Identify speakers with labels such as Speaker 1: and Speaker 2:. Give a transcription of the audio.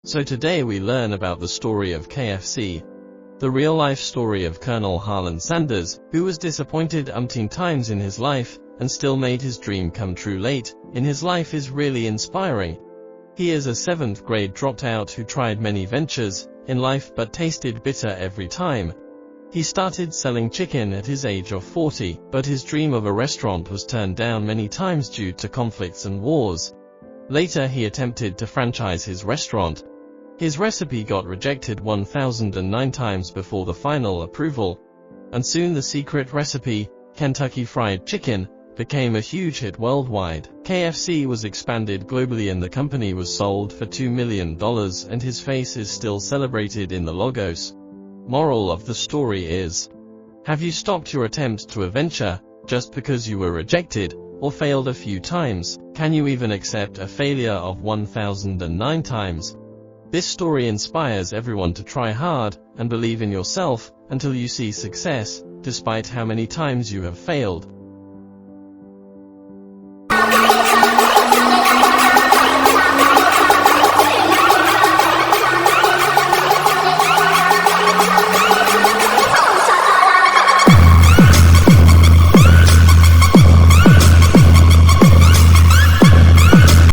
Speaker 1: So today we learn about the story of KFC, the real-life story of Colonel Harland Sanders, who was disappointed umpteen times in his life, and still made his dream come true late in his life is really inspiring. He is a 7th grade dropout who tried many ventures in life but tasted bitter every time. He started selling chicken at his age of 40, but his dream of a restaurant was turned down many times due to conflicts and wars. Later he attempted to franchise his restaurant. His recipe got rejected 1,009 times before the final approval, and soon the secret recipe, Kentucky Fried Chicken, became a huge hit worldwide. KFC was expanded globally and the company was sold for $2 million, and his face is still celebrated in the logos. Moral of the story is: have you stopped your attempt to a venture just because you were rejected or failed a few times? Can you even accept a failure of 1,009 times? This story inspires everyone to try hard and believe in yourself until you see success, despite how many times you have failed.